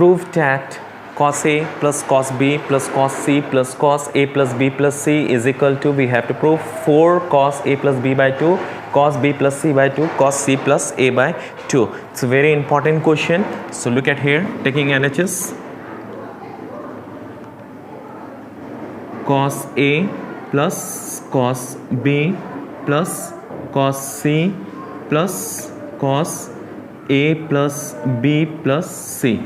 prove that cos A plus cos B plus cos C plus cos A plus B plus C is equal to, we have to prove 4 cos A plus B by 2 cos B plus C by 2 cos C plus A by 2. It's a very important question. So look at here, taking LHS. Cos A plus cos B plus cos C plus cos A plus B plus C.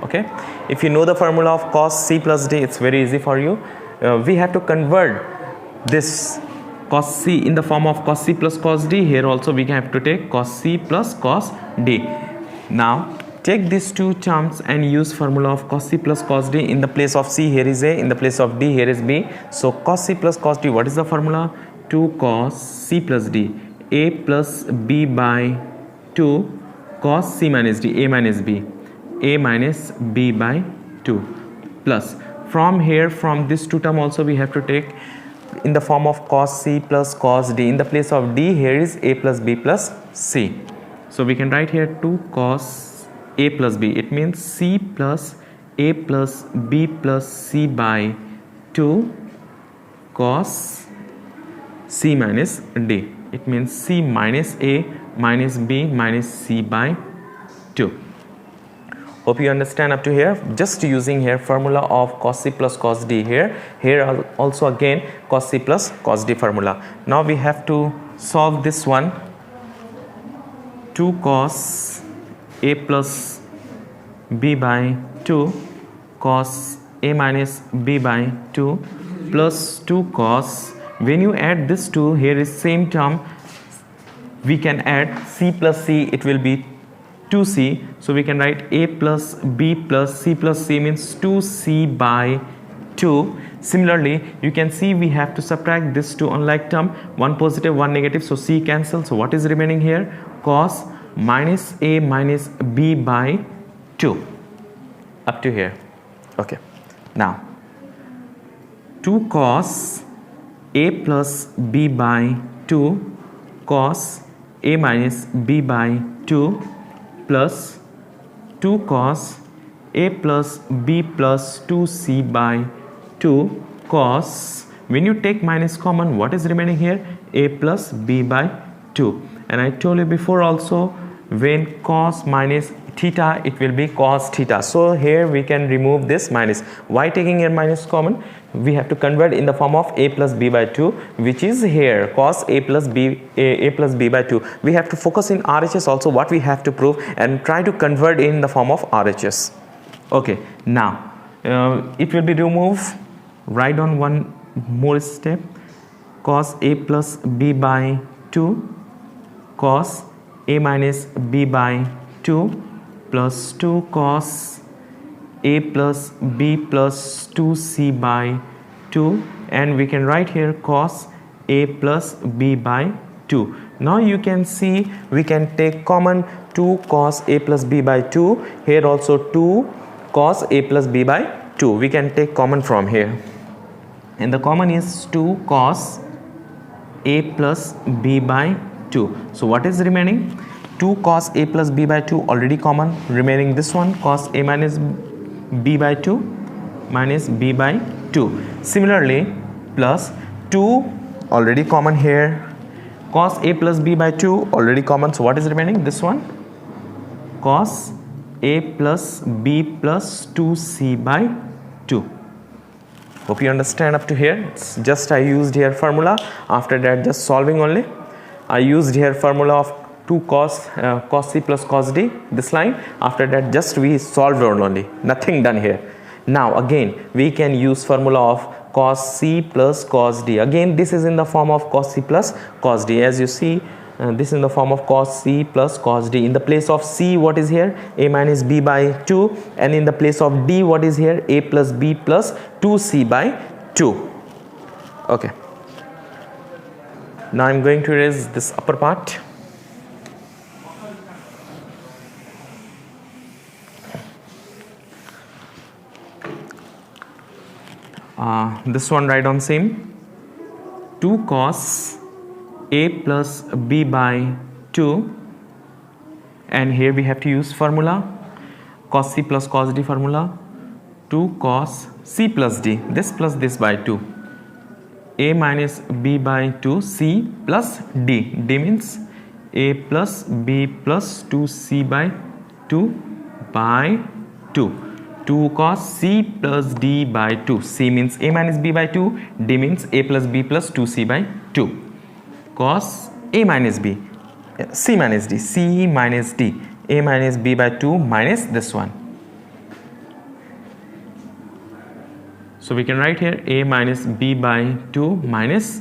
Okay, if you know the formula of cos C plus D, it's very easy for you. We have to convert this cos C in the form of cos C plus cos D. Here also we have to take cos C plus cos D. Now take these two terms and use formula of cos C plus cos D. In the place of C, here is A, in the place of D, here is B. So cos C plus cos D, what is the formula? 2 cos C plus D, A plus B by 2 cos C minus D, A minus B, A minus B by 2, plus from here, from this two term also we have to take in the form of cos C plus cos D. In the place of D, here is A plus B plus C. So we can write here 2 cos A plus B. It means C plus A plus B plus C by 2 cos C minus D. It means C minus A minus B minus C by 2. Hope you understand up to here. Just using here formula of cos C plus cos D here. Here also again cos C plus cos D formula. Now we have to solve this one. 2 cos A plus B by 2 cos A minus B by 2 plus 2 cos. When you add this two, here is same term. We can add C plus C, it will be 2C. So we can write A plus B plus C plus C means 2C by 2. Similarly, you can see we have to subtract this two unlike term, one positive, one negative, so C cancel. So what is remaining here? Cos minus A minus B by 2. Up to here. Okay. Now, 2 cos A plus B by 2 cos A minus B by 2 plus 2 cos A plus B plus 2C by 2 cos, when you take minus common, what is remaining here? A plus B by 2. And I told you before also, when cos minus theta, it will be cos theta. So here we can remove this minus. Why taking here minus common? We have to convert in the form of A plus B by 2, which is here cos A plus B, A plus B by 2. We have to focus in RHS also what we have to prove and try to convert in the form of RHS. Okay, now it will be removed. Write on one more step. Cos A plus B by 2 cos A minus B by 2 plus 2 cos A plus B plus 2C by 2, and we can write here cos A plus B by 2. Now you can see we can take common 2 cos A plus B by 2. Here also 2 cos A plus B by 2. We can take common from here. And the common is 2 cos A plus B by 2. So what is remaining? 2 cos A plus B by 2 already common. Remaining this one cos A minus B by 2 minus B by 2. Similarly, plus 2 already common here. Cos A plus B by 2 already common. So what is remaining? This one cos A plus B plus 2C by 2. Hope you understand up to here. It's just I used here formula. After that just solving only. I used here formula of 2 cos C plus cos D, this line. After that just we solved only, nothing done here. Now again we can use formula of cos C plus cos D. Again this is in the form of cos C plus cos D. As you see, this is in the form of cos C plus cos D. In the place of C, what is here? A minus B by 2, and in the place of D, what is here? A plus B plus 2C by 2. Okay. Now I'm going to erase this upper part. This one write on same. 2 cos A plus B by 2, and here we have to use formula cos c plus cos d formula, 2 cos c plus d, this plus this by 2, a minus b by 2 c plus d, d means a plus b plus 2c by 2 by 2, 2 cos c plus d by 2, c means a minus b by 2, d means a plus b plus 2c by 2, cos a minus b, c minus d, c minus d, a minus b by 2 minus this one. So we can write here a minus b by 2 minus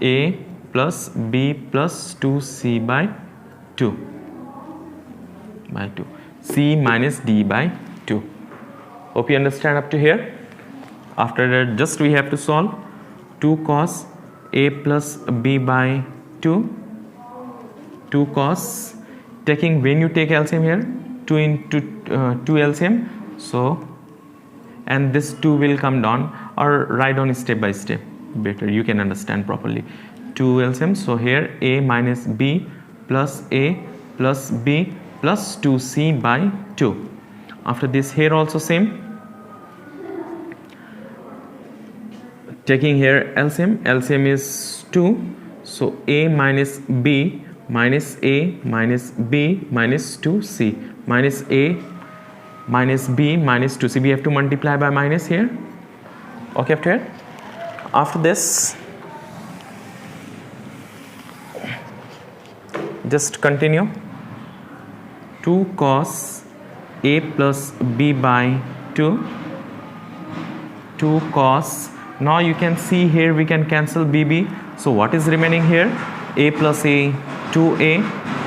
a plus b plus 2c by 2 by 2, c minus d by 2. Hope you understand up to here. After that, just we have to solve 2 cos a plus b by 2, 2 cos, taking, when you take LCM here, 2 into 2 LCM, so and this 2 will come down, or write down step by step, better you can understand properly. 2 LCM, so here a minus b plus a plus b plus 2c by 2. After this, here also same, taking here LCM, LCM is 2, so a minus b minus a minus b minus 2c minus a minus b minus 2c, we have to multiply by minus here. Okay, after here, after this just continue, 2 cos a plus b by 2, 2 cos, now you can see here we can cancel bb, so what is remaining here, a plus a, 2a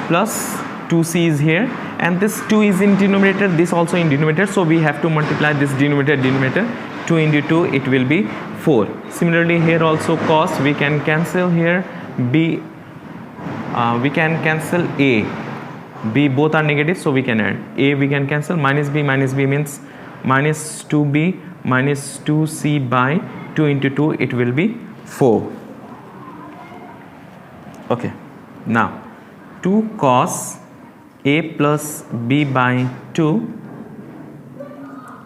plus 2c is here, and this 2 is in denominator, this also in denominator, so we have to multiply this denominator, 2 into 2, it will be 4. Similarly here also cos, we can cancel here b, we can cancel a, b both are negative, so we can add a, we can cancel, minus b means minus 2b minus 2c by 2 into 2, it will be 4. Okay, now 2 cos a plus b by 2,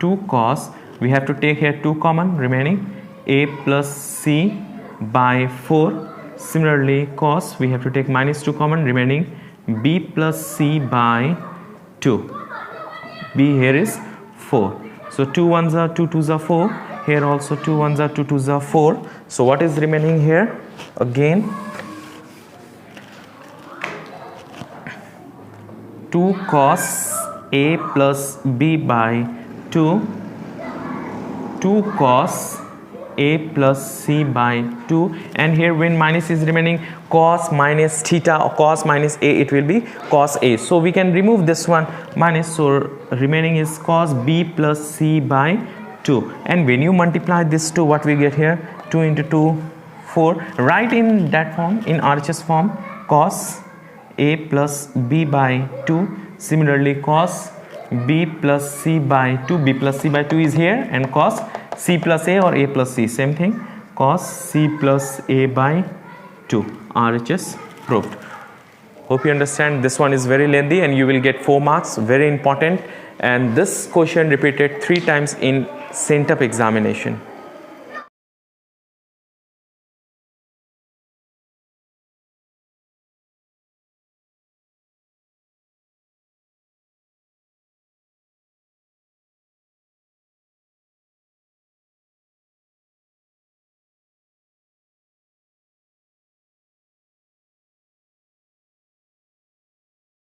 2 cos, we have to take here 2 common, remaining a plus c by 4. Similarly cos, we have to take minus 2 common, remaining b plus c by 2, b here is 4, so 2 1s are 2 2s are 4, here also 2 1s are 2 2s are 4, so what is remaining here, again 2 cos a plus b by 2, 2 cos a plus c by 2, and here when minus is remaining, cos minus theta or cos minus a, it will be cos a, so we can remove this one minus, so remaining is cos b plus c by 2, and when you multiply this 2, what we get here, 2 into 2 4, write in that form, in RHS form, cos a plus b by 2, similarly cos b plus c by 2, b plus c by 2 is here, and cos c plus a or a plus c, same thing, cos c plus a by 2, RHS proved. Hope you understand. This one is very lengthy and you will get 4 marks, very important, and this question repeated 3 times in CENTAP examination.